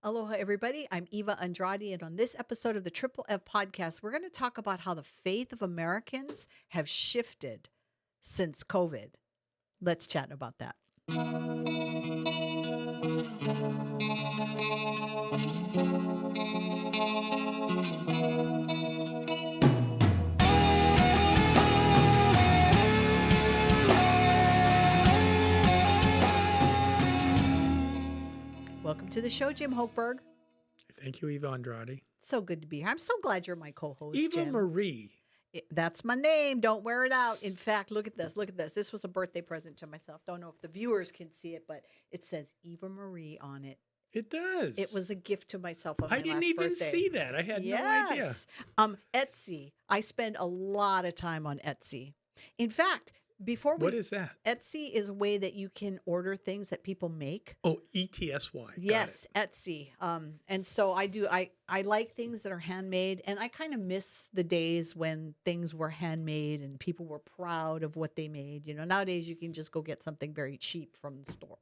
Aloha, everybody. I'm Eva Andrade, and on this episode of the Triple F podcast, we're going to talk about how the faith of Americans have shifted since COVID. Let's chat about that. Welcome to the show, Jim Hochberg. Thank you, Eva Andrade. So good to be here. I'm so glad you're my co-host, Eva Jim. Marie. That's my name. Don't wear it out. In fact, look at this. Look at this. This was a birthday present to myself. Don't know if the viewers can see it, but it says Eva Marie on it. It does. It was a gift to myself on my I didn't last even birthday. see that. I had no idea. Etsy. I spend a lot of time on Etsy. In fact, What is that? Etsy is a way that you can order things that people make. Oh, ETSY. Yes, Etsy. And so I like things that are handmade, and I kind of miss the days when things were handmade and people were proud of what they made. You know, nowadays you can just go get something very cheap from the store.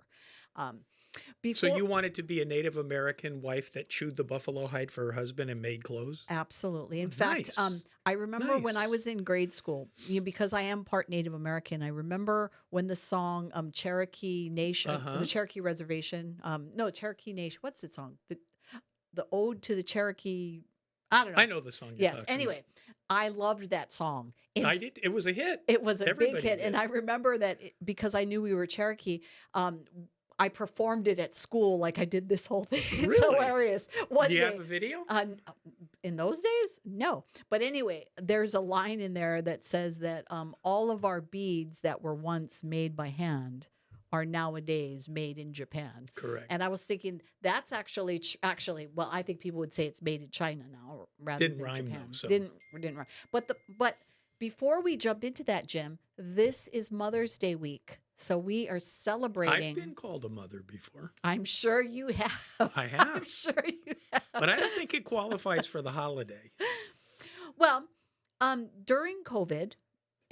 So you wanted to be a Native American wife that chewed the buffalo hide for her husband and made clothes? Absolutely. In fact, Nice. I remember when I Nice. was in grade school, because I am part Native American, I remember when the song Cherokee Nation, the Cherokee Reservation, Cherokee Nation, what's the song? The Ode to the Cherokee, I don't know. I know the song. Yes. Anyway, I loved that song. I did. It was a hit. It was a Everybody big hit. did. And I remember that because I knew we were Cherokee, I performed it at school like I did this whole thing. It's Really? hilarious. One Do you day, have a video? in those days, no. But anyway, there's a line in there that says that all of our beads that were once made by hand are nowadays made in Japan. Correct. And I was thinking that's actually, well, I think people would say it's made in China now rather Didn't than rhyme, Japan. though, so. Didn't rhyme. But before we jump into that, Jim, this is Mother's Day week. So we are celebrating. I've been called a mother before. I'm sure you have. I have. I'm sure you have. But I don't think it qualifies for the holiday. Well, during COVID,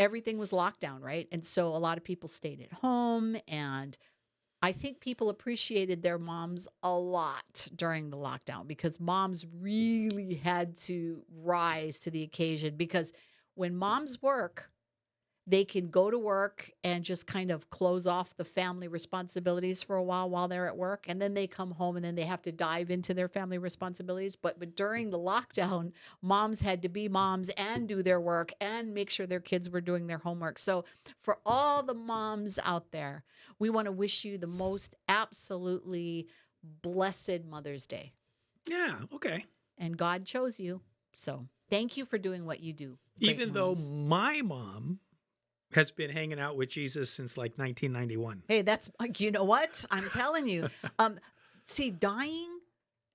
everything was locked down, right? And so a lot of people stayed at home, and I think people appreciated their moms a lot during the lockdown because moms really had to rise to the occasion, because when moms work, they can go to work and just kind of close off the family responsibilities for a while they're at work. And then they come home and then they have to dive into their family responsibilities. But during the lockdown, moms had to be moms and do their work and make sure their kids were doing their homework. So for all the moms out there, we want to wish you the most absolutely blessed Mother's Day. Yeah, okay. And God chose you. So thank you for doing what you do. Even though my mom has been hanging out with Jesus since like 1991. Hey, that's, you know what? I'm telling you. See, dying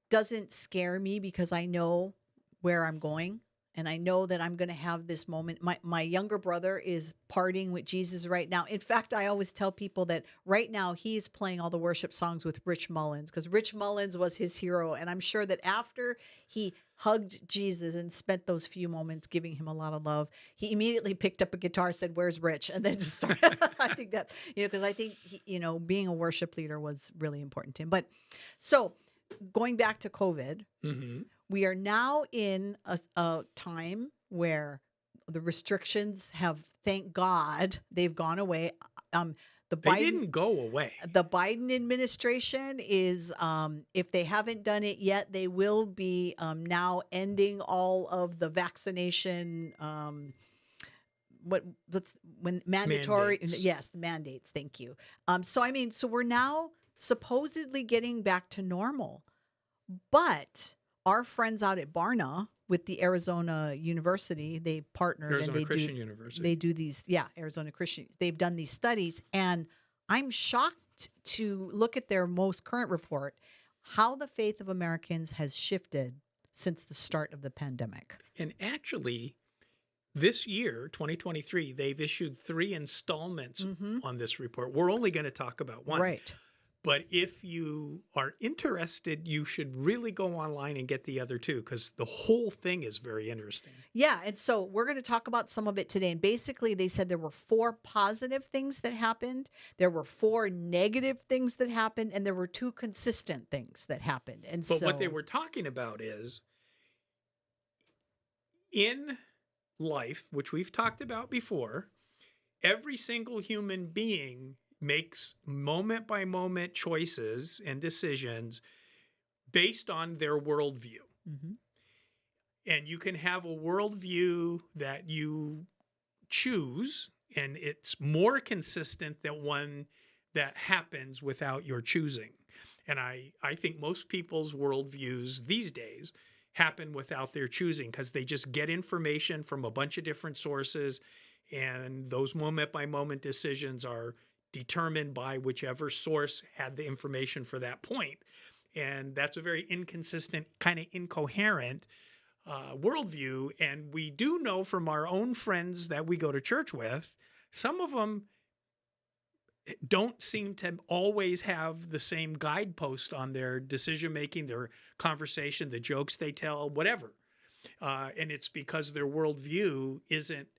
doesn't scare me because I know where I'm going. And I know that I'm going to have this moment. My younger brother is partying with Jesus right now. In fact, I always tell people that right now he's playing all the worship songs with Rich Mullins because Rich Mullins was his hero. And I'm sure that after he hugged Jesus and spent those few moments giving him a lot of love, he immediately picked up a guitar, said, "Where's Rich?" And then just started. I think that's, because I think, being a worship leader was really important to him. But so going back to COVID, we are now in a time where the restrictions have, thank God, they've gone away. They didn't go away. The Biden administration is, if they haven't done it yet, they will be now ending all of the vaccination. Mandatory? Mandates. Yes, the mandates. Thank you. So we're now supposedly getting back to normal, but our friends out at Barna with the Arizona University, they partnered Arizona Christian University. They do these, Arizona Christian. They've done these studies, and I'm shocked to look at their most current report, how the faith of Americans has shifted since the start of the pandemic. And actually, this year, 2023, they've issued 3 installments on this report. We're only going to talk about one. Right. But if you are interested, you should really go online and get the other two, because the whole thing is very interesting. Yeah. And so we're going to talk about some of it today. And basically, they said there were 4 positive things that happened, there were 4 negative things that happened, and there were 2 consistent things that happened. And But what they were talking about is, in life, which we've talked about before, every single human being makes moment by moment choices and decisions based on their worldview. Mm-hmm. And you can have a worldview that you choose, and it's more consistent than one that happens without your choosing. And I think most people's worldviews these days happen without their choosing, because they just get information from a bunch of different sources, and those moment by moment decisions are determined by whichever source had the information for that point. And that's a very inconsistent, kind of incoherent worldview. And we do know from our own friends that we go to church with, some of them don't seem to always have the same guidepost on their decision making, their conversation, the jokes they tell, whatever. And it's because their worldview isn't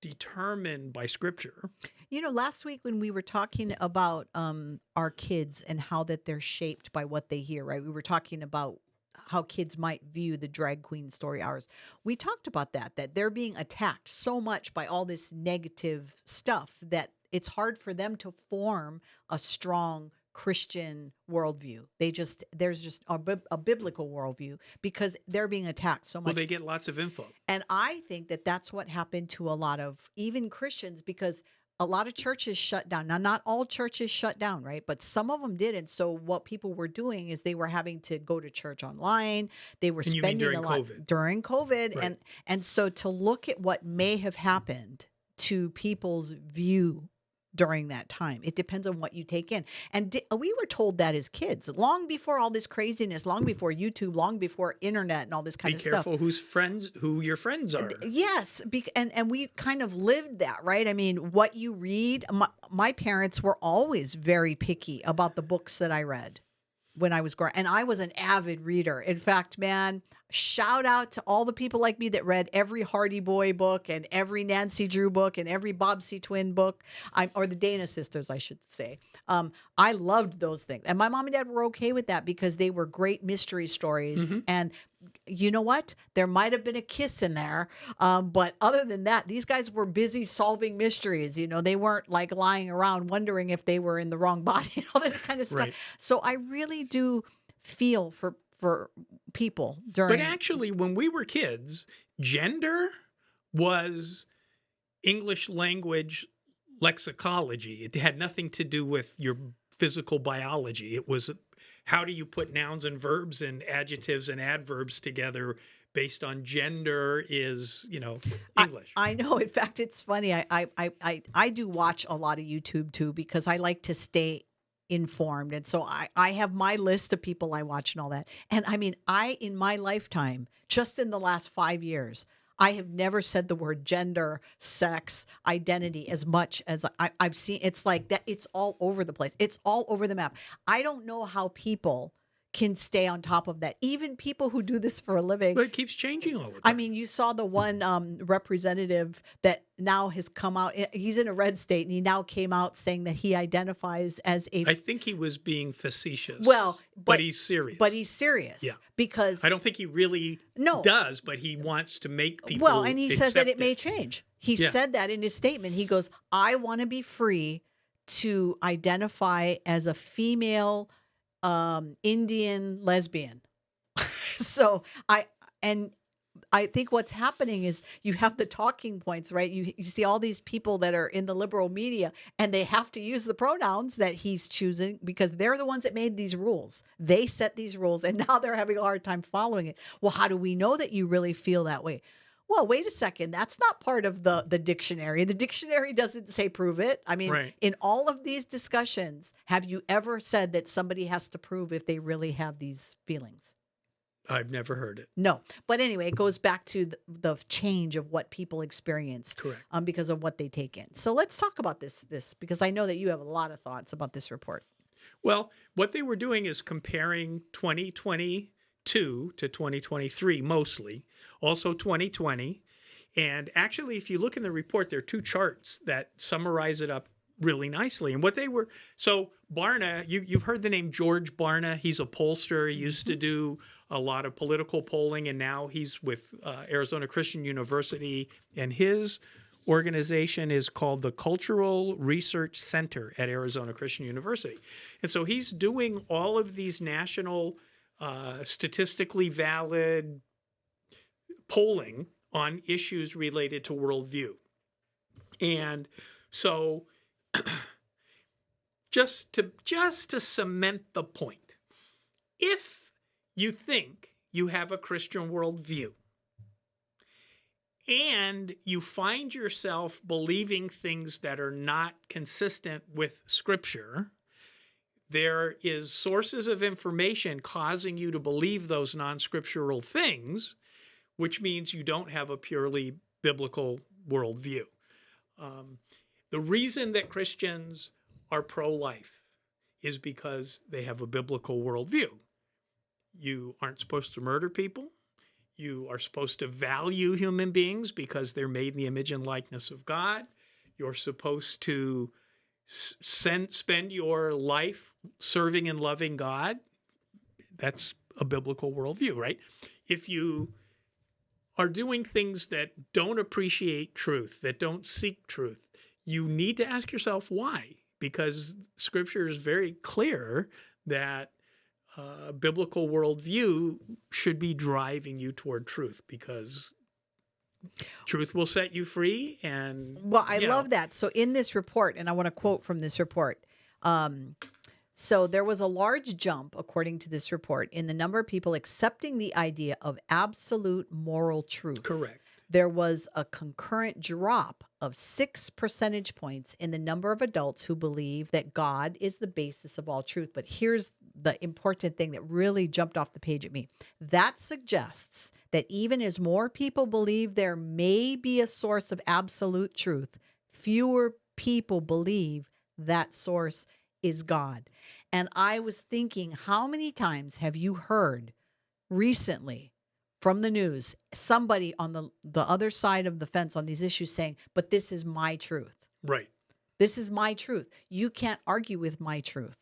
determined by Scripture. You know, last week when we were talking about our kids and how that they're shaped by what they hear, right? We were talking about how kids might view the drag queen story hours. We talked about that they're being attacked so much by all this negative stuff that it's hard for them to form a strong Christian worldview. There's just a biblical worldview because they're being attacked so much. Well, they get lots of info. And I think that that's what happened to a lot of even Christians, because a lot of churches shut down. Now, not all churches shut down, right? But some of them did. And so what people were doing is they were having to go to church online. They were spending a lot during COVID. Right. And so to look at what may have happened to people's view during that time, it depends on what you take in. And we were told that as kids, long before all this craziness, long before YouTube, long before internet and all this kind of stuff. Be careful who your friends are. Yes. And we kind of lived that, right? I mean, what you read, my parents were always very picky about the books that I read when I was growing, and I was an avid reader. In fact, man, shout out to all the people like me that read every Hardy Boy book and every Nancy Drew book and every Bobbsey Twin book, or the Dana sisters, I should say. I loved those things. And my mom and dad were okay with that because they were great mystery stories. Mm-hmm. And you know what? There might have been a kiss in there. But other than that, these guys were busy solving mysteries. You know, they weren't like lying around wondering if they were in the wrong body and all this kind of stuff. Right. So I really do feel for people during. But actually, when we were kids, gender was English language lexicology. It had nothing to do with your physical biology. It was how do you put nouns and verbs and adjectives and adverbs together based on gender is, English. I know. In fact, it's funny. I do watch a lot of YouTube too because I like to stay informed. And so I have my list of people I watch and all that. And I mean, in my lifetime, just in the last 5 years, I have never said the word gender, sex, identity as much as I've seen. It's like that. It's all over the place. It's all over the map. I don't know how people can stay on top of that. Even people who do this for a living. But it keeps changing all the time. I mean, you saw the one representative that now has come out. He's in a red state, and he now came out saying that he identifies as a. I think he was being facetious. Well, but he's serious. But he's serious. Yeah. Because I don't think he really does, but he wants to make people. Well, and he says that it may change. He said that in his statement. He goes, "I want to be free to identify as a female Indian lesbian." So I think what's happening is you have the talking points, right? You see all these people that are in the liberal media and they have to use the pronouns that he's choosing because they're the ones that made these rules. They set these rules and now they're having a hard time following it. Well, how do we know that you really feel that way? Well, wait a second. That's not part of the dictionary. The dictionary doesn't say prove it. I mean, In all of these discussions, have you ever said that somebody has to prove if they really have these feelings? I've never heard it. No. But anyway, it goes back to the change of what people experienced. Correct. Because of what they take in. So let's talk about this because I know that you have a lot of thoughts about this report. Well, what they were doing is comparing 2022 to 2023 mostly, also 2020. And actually, if you look in the report, there are two charts that summarize it up really nicely. And what they were, so Barna, you've heard the name George Barna. He's a pollster. He used to do a lot of political polling, and now he's with Arizona Christian University. And his organization is called the Cultural Research Center at Arizona Christian University. And so he's doing all of these national statistically valid polling on issues related to worldview. And so just to cement the point, if you think you have a Christian worldview and you find yourself believing things that are not consistent with Scripture, there is sources of information causing you to believe those non-scriptural things, which means you don't have a purely biblical worldview. The reason that Christians are pro-life is because they have a biblical worldview. You aren't supposed to murder people. You are supposed to value human beings because they're made in the image and likeness of God. You're supposed to spend your life serving and loving God. That's a biblical worldview, right? If you are doing things that don't appreciate truth, that don't seek truth, you need to ask yourself why, because Scripture is very clear that biblical worldview should be driving you toward truth, because truth will set you free. And I love that. So in this report, and I want to quote from this report, so there was a large jump, according to this report, in the number of people accepting the idea of absolute moral truth. Correct. There was a concurrent drop of 6 percentage points in the number of adults who believe that God is the basis of all truth. But here's the important thing that really jumped off the page at me. That suggests that even as more people believe there may be a source of absolute truth, fewer people believe that source is God. And I was thinking, how many times have you heard recently from the news somebody on the other side of the fence on these issues saying, but this is my truth. Right. This is my truth. You can't argue with my truth.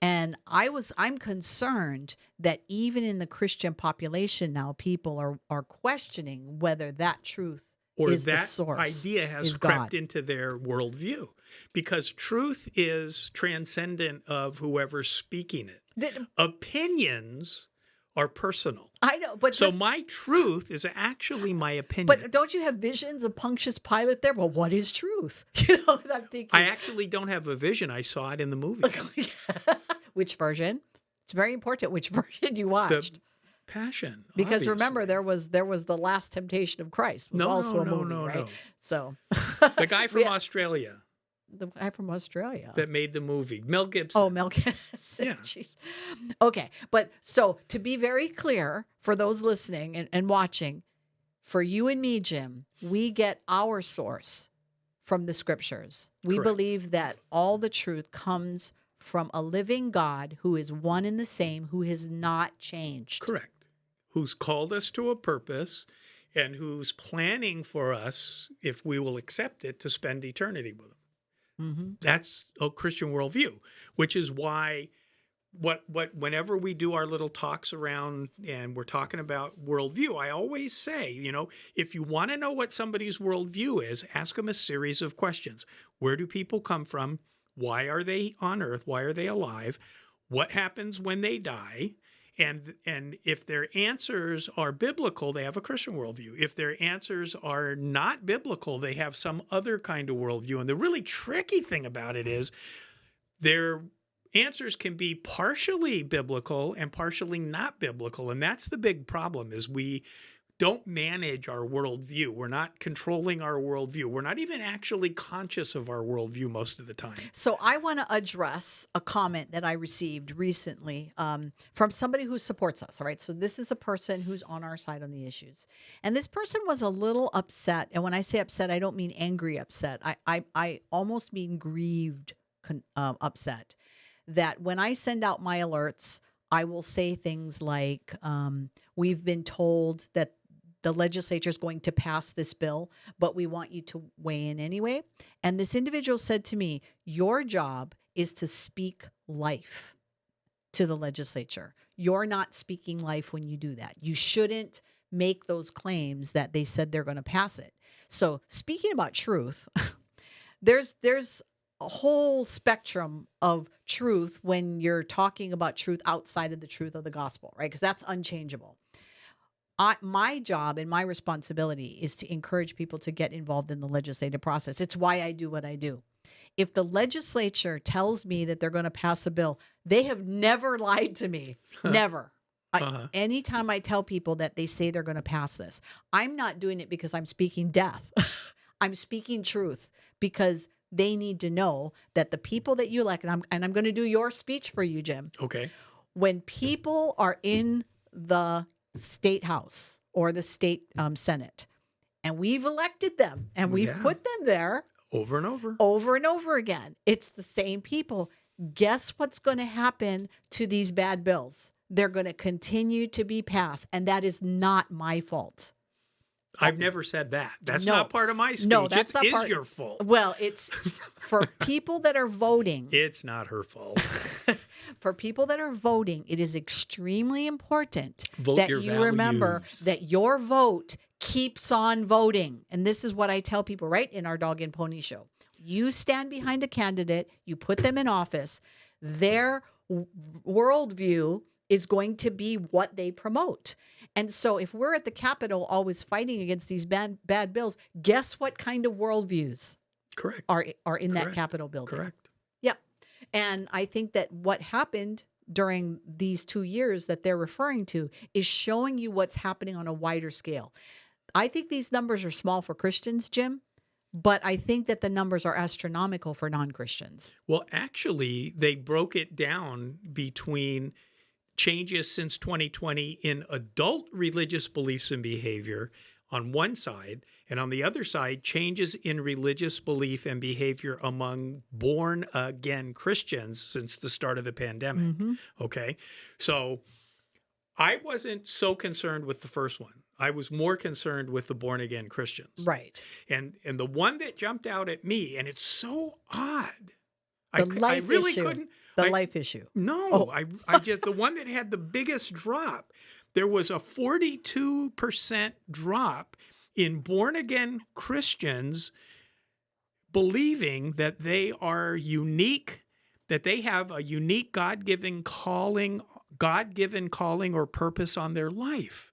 And I'm concerned that even in the Christian population now, people are questioning whether that truth or is that the source, idea has crept into their worldview, because truth is transcendent of whoever's speaking it. Opinions are personal. I know, but so my truth is actually my opinion. But don't you have visions of Pontius Pilate there? Well, what is truth? You know what I'm thinking? I actually don't have a vision. I saw it in the movie. Which version? It's very important which version you watched. The Passion. Because obviously. Remember, there was the Last Temptation of Christ. Was also a movie, right? No. So the guy from Australia. The guy from Australia that made the movie, Mel Gibson. Oh, Mel Gibson. Yeah. Jeez. Okay, but so to be very clear for those listening and watching, for you and me, Jim, we get our source from the Scriptures. We Correct. believe that all the truth comes from a living God who is one and the same, who has not changed. Correct. Who's called us to a purpose and who's planning for us, if we will accept it, to spend eternity with him. Mm-hmm. That's a Christian worldview, which is why whenever we do our little talks around and we're talking about worldview, I always say, if you want to know what somebody's worldview is, ask them a series of questions. Where do people come from? Why are they on earth? Why are they alive? What happens when they die? And if their answers are biblical, they have a Christian worldview. If their answers are not biblical, they have some other kind of worldview. And the really tricky thing about it is their answers can be partially biblical and partially not biblical. And that's the big problem, is we don't manage our worldview. We're not controlling our worldview. We're not even actually conscious of our worldview most of the time. So I want to address a comment that I received recently from somebody who supports us. All right. So this is a person who's on our side on the issues. And this person was a little upset. And when I say upset, I don't mean angry upset. I almost mean grieved upset that when I send out my alerts, I will say things like, we've been told that the legislature is going to pass this bill, but we want you to weigh in anyway. And this individual said to me, your job is to speak life to the legislature. You're not speaking life when you do that. You shouldn't make those claims that they said they're going to pass it. So speaking about truth, there's a whole spectrum of truth when you're talking about truth outside of the truth of the gospel, right? Because that's unchangeable. My job and my responsibility is to encourage people to get involved in the legislative process. It's why I do what I do. If the legislature tells me that they're going to pass a bill, they have never lied to me. Never. Anytime I tell people that they say they're going to pass this, I'm not doing it because I'm speaking death. I'm speaking truth because they need to know that the people that you elect, and I'm going to do your speech for you, Jim. Okay. When people are in the state house or the state Senate, and we've elected them and we've put them there over and over again, it's the same people. Guess what's going to happen to these bad bills? They're going to continue to be passed, and that is not my fault. I've never said that. That's not part of my speech. No, that's not part. It is your fault. Well, it's for people that are voting. It's not her fault. For people that are voting, it is extremely important Vote that your you values. remember that your vote keeps on voting. And this is what I tell people right in our Dog and Pony show. You stand behind a candidate, you put them in office, their worldview is going to be what they promote. And so if we're at the Capitol always fighting against these bad bills, guess what kind of worldviews Correct. are in that Capitol building? Correct. Yep. And I think that what happened during these 2 years that they're referring to is showing you what's happening on a wider scale. I think these numbers are small for Christians, Jim, but I think that the numbers are astronomical for non-Christians. Well, actually, they broke it down between changes since 2020 in adult religious beliefs and behavior on one side, and on the other side, changes in religious belief and behavior among born-again Christians since the start of the pandemic. Mm-hmm. Okay? So I wasn't so concerned with the first one. I was more concerned with the born-again Christians. Right. And the one that jumped out at me, and it's so odd. The life issue. The life issue. No, I just, the one that had the biggest drop, there was a 42% drop in born-again Christians believing that they are unique, that they have a unique God-given calling or purpose on their life.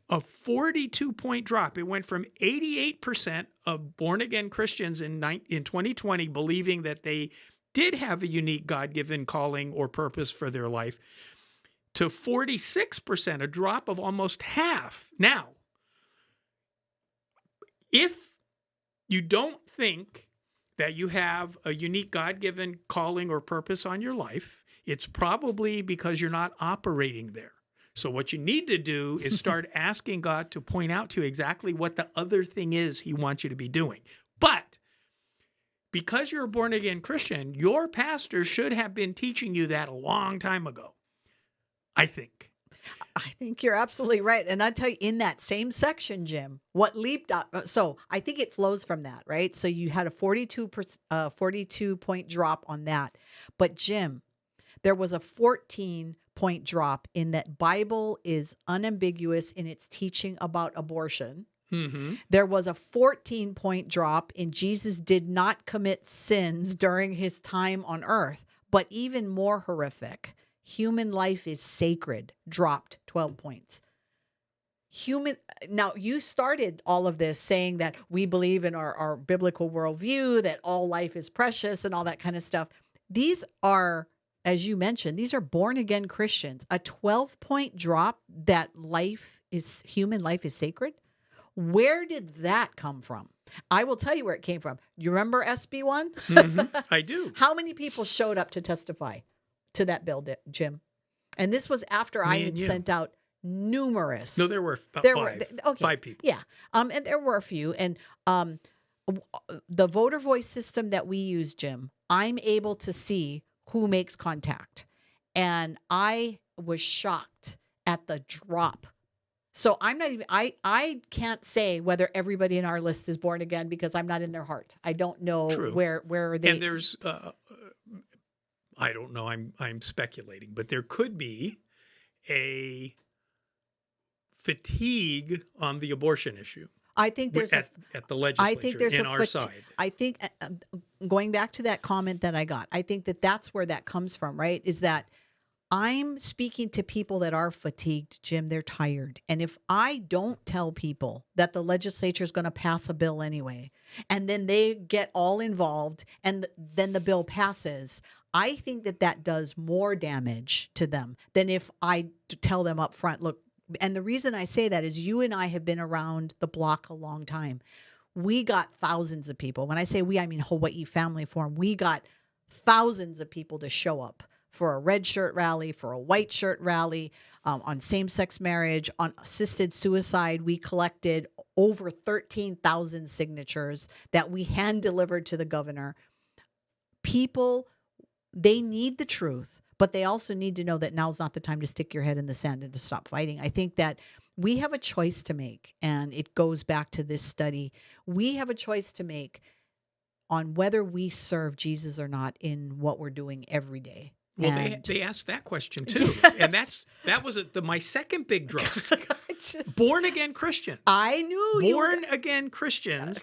A 42-point drop. It went from 88% of born-again Christians in 2020 believing that they did have a unique God-given calling or purpose for their life to 46%, a drop of almost half. Now, if you don't think that you have a unique God-given calling or purpose on your life, it's probably because you're not operating there. So what you need to do is start asking God to point out to you exactly what the other thing is he wants you to be doing. But because you're a born-again Christian, your pastor should have been teaching you that a long time ago, I think. I think you're absolutely right. And I'll tell you, in that same section, Jim, what leaped out. So I think it flows from that, right? So you had a 42-point drop on that. But Jim, there was a 14-point drop in that Bible is unambiguous in its teaching about abortion. Mm-hmm. There was a 14-point drop in Jesus did not commit sins during his time on earth. But even more horrific, human life is sacred, dropped 12 points. Now, you started all of this saying that we believe in our biblical worldview, that all life is precious and all that kind of stuff. These are, as you mentioned, these are born-again Christians. A 12-point drop that human life is sacred. Where did that come from? I will tell you where it came from. You remember SB1? Mm-hmm. I do. How many people showed up to testify to that bill, Jim? And this was after I had sent out numerous. No, there were five people. Yeah. And there were a few. And the voter voice system that we use, Jim, I'm able to see who makes contact. And I was shocked at the drop. So I'm not even, I can't say whether everybody in our list is born again because I'm not in their heart. I don't know True. where they. And there's, I don't know, I'm speculating, but there could be a fatigue on the abortion issue. I think there's at the legislature, I think there's in our side. I think going back to that comment that I got, I think that that's where that comes from, right? Is that I'm speaking to people that are fatigued, Jim. They're tired. And if I don't tell people that the legislature is going to pass a bill anyway, and then they get all involved and then the bill passes, I think that that does more damage to them than if I tell them up front, look, and the reason I say that is you and I have been around the block a long time. We got thousands of people. When I say we, I mean Hawaii Family Forum. We got thousands of people to show up for a red shirt rally, for a white shirt rally, on same-sex marriage, on assisted suicide. We collected over 13,000 signatures that we hand-delivered to the governor. People, they need the truth, but they also need to know that now's not the time to stick your head in the sand and to stop fighting. I think that we have a choice to make, and it goes back to this study. We have a choice to make on whether we serve Jesus or not in what we're doing every day. Well, they asked that question too, and that was my second big drop. Born again Christians. I knew born again Christians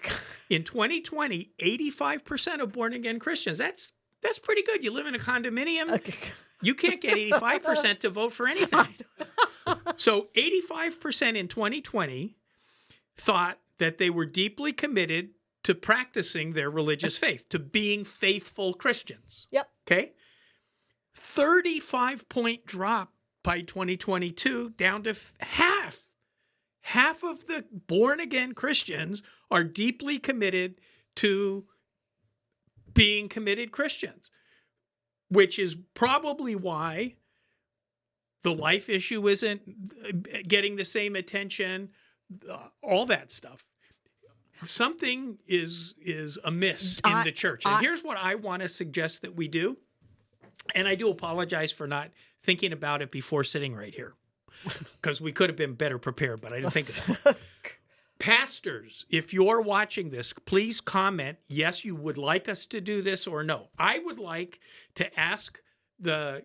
in 2020. 85% of born again Christians. That's pretty good. You live in a condominium. Okay. You can't get 85% to vote for anything. So 85% in 2020 thought that they were deeply committed to practicing their religious faith, to being faithful Christians. Yep. Okay. 35-point drop by 2022 down to half. Half of the born-again Christians are deeply committed to being committed Christians, which is probably why the life issue isn't getting the same attention, all that stuff. Something is amiss in the church. And here's what I want to suggest that we do. And I do apologize for not thinking about it before sitting right here, because we could have been better prepared, but I didn't think of that. Pastors, if you're watching this, please comment, yes, you would like us to do this, or no. I would like to ask the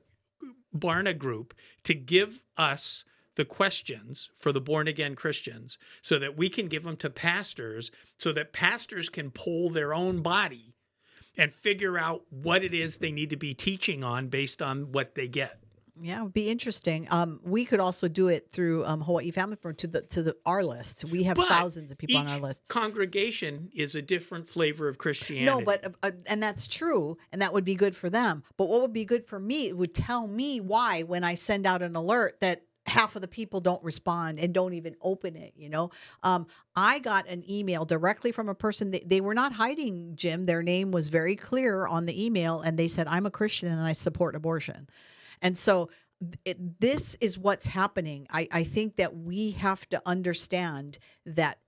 Barna group to give us the questions for the born-again Christians so that we can give them to pastors so that pastors can poll their own body and figure out what it is they need to be teaching on based on what they get. Yeah, it would be interesting. We could also do it through Hawaii Family Forum to our list. We have thousands of people on our list. Congregation is a different flavor of Christianity. No, but and that's true, and that would be good for them. But what would be good for me, it would tell me why when I send out an alert that half of the people don't respond and don't even open it, you know. I got an email directly from a person. They were not hiding, Jim. Their name was very clear on the email, and they said, I'm a Christian and I support abortion. And so this is what's happening. I think that we have to understand that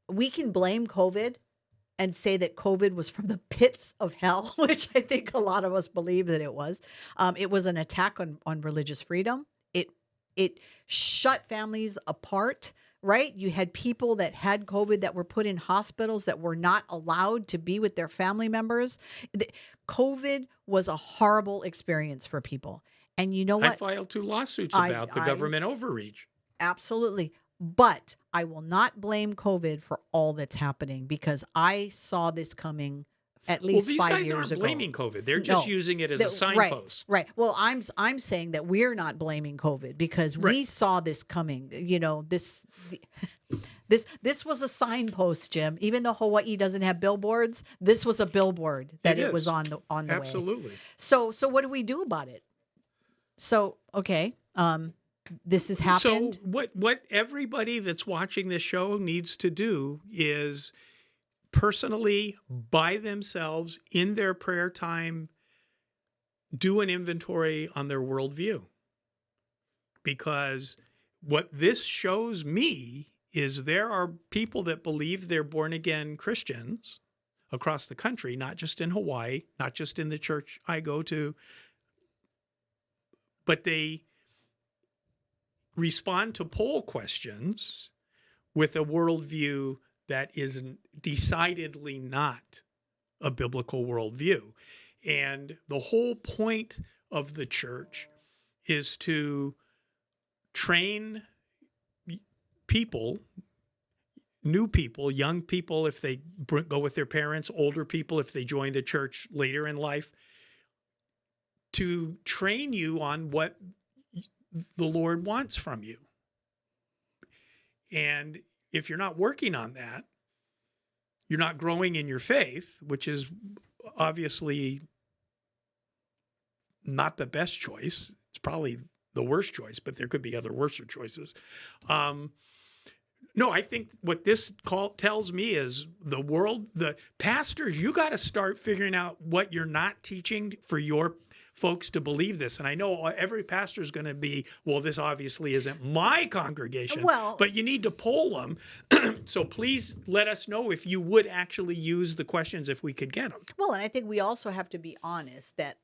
we can blame COVID and say that COVID was from the pits of hell, which I think a lot of us believe that it was. It was an attack on religious freedom. It shut families apart, right? You had people that had COVID that were put in hospitals that were not allowed to be with their family members. COVID was a horrible experience for people. And you know what? I filed 2 lawsuits about the government overreach. Absolutely. But I will not blame COVID for all that's happening because I saw this coming at least 5 years ago. Well, these guys aren't blaming COVID. They're just using it as a signpost. Right. Well, I'm saying that we're not blaming COVID because we saw this coming. You know, this was a signpost, Jim. Even though Hawaii doesn't have billboards, this was a billboard that it was on the way. Absolutely. So what do we do about it? So, okay, this has happened. So what everybody that's watching this show needs to do is personally, by themselves, in their prayer time, do an inventory on their worldview. Because what this shows me is there are people that believe they're born-again Christians across the country, not just in Hawaii, not just in the church I go to, but they respond to poll questions with a worldview that is decidedly not a biblical worldview. And the whole point of the church is to train people, new people, young people if they go with their parents, older people if they join the church later in life, to train you on what the Lord wants from you. And if you're not working on that, you're not growing in your faith, which is obviously not the best choice. It's probably the worst choice, but there could be other worser choices. No, I think what this call tells me is the pastors, you got to start figuring out what you're not teaching for your folks to believe this. And I know every pastor is going to be, well, this obviously isn't my congregation, but you need to poll them. So please let us know if you would actually use the questions if we could get them. Well, and I think we also have to be honest that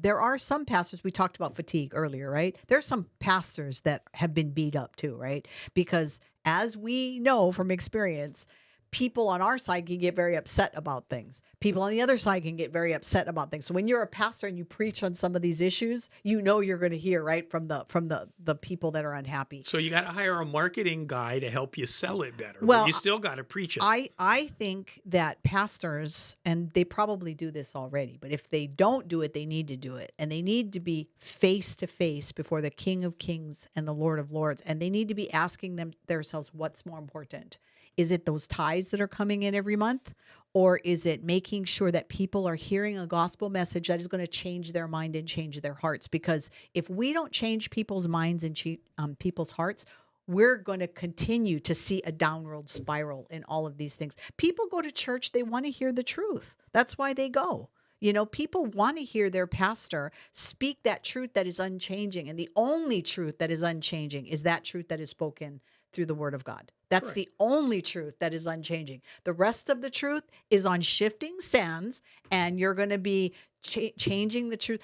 there are some pastors, we talked about fatigue earlier, right? There's some pastors that have been beat up too, right? Because as we know from experience, people on our side can get very upset about things. People on the other side can get very upset about things. So when you're a pastor and you preach on some of these issues, you know you're going to hear right from the people that are unhappy. So you got to hire a marketing guy to help you sell it better. Well, but you still got to preach it. I think that pastors, and they probably do this already, but if they don't do it, they need to do it. And they need to be face to face before the King of Kings and the Lord of Lords. And they need to be asking themselves, what's more important? Is it those tithes that are coming in every month? Or is it making sure that people are hearing a gospel message that is going to change their mind and change their hearts? Because if we don't change people's minds and people's hearts, we're going to continue to see a downward spiral in all of these things. People go to church, they want to hear the truth. That's why they go. You know, people want to hear their pastor speak that truth that is unchanging. And the only truth that is unchanging is that truth that is spoken through the word of God. That's Correct. The only truth that is unchanging. The rest of the truth is on shifting sands, and you're going to be changing the truth.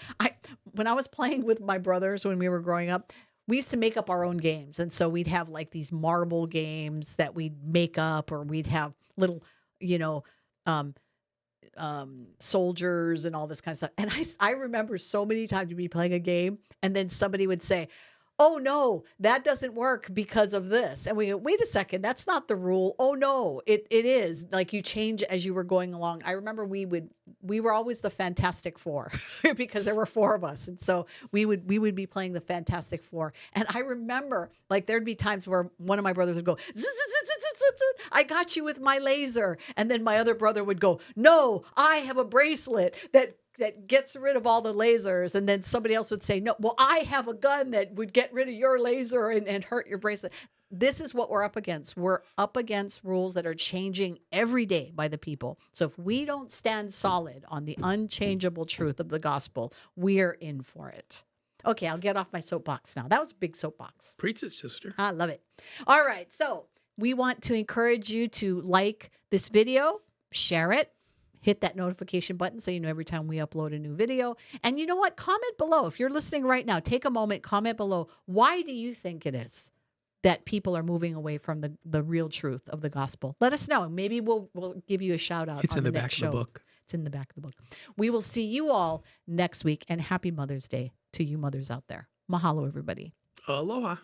When I was playing with my brothers when we were growing up, we used to make up our own games. And so we'd have like these marble games that we'd make up, or we'd have little, soldiers and all this kind of stuff. And I remember so many times we'd be playing a game and then somebody would say, oh no, that doesn't work because of this. And we go, wait a second, that's not the rule. Oh no, it is. Like you change as you were going along. I remember we were always the Fantastic Four because there were four of us. And so we would be playing the Fantastic Four. And I remember like there'd be times where one of my brothers would go, I got you with my laser. And then my other brother would go, no, I have a bracelet that gets rid of all the lasers. And then somebody else would say, no, well, I have a gun that would get rid of your laser and hurt your bracelet. This is what we're up against. We're up against rules that are changing every day by the people. So if we don't stand solid on the unchangeable truth of the gospel, we're in for it. Okay, I'll get off my soapbox now. That was a big soapbox. Preach it, sister. I love it. All right, so we want to encourage you to like this video, share it, hit that notification button so you know every time we upload a new video. And you know what? Comment below. If you're listening right now, take a moment, comment below. Why do you think it is that people are moving away from the real truth of the gospel? Let us know. Maybe we'll give you a shout out. It's on in the next back show. of the book. It's in the back of the book. We will see you all next week, and happy Mother's Day to you mothers out there. Mahalo, everybody. Aloha.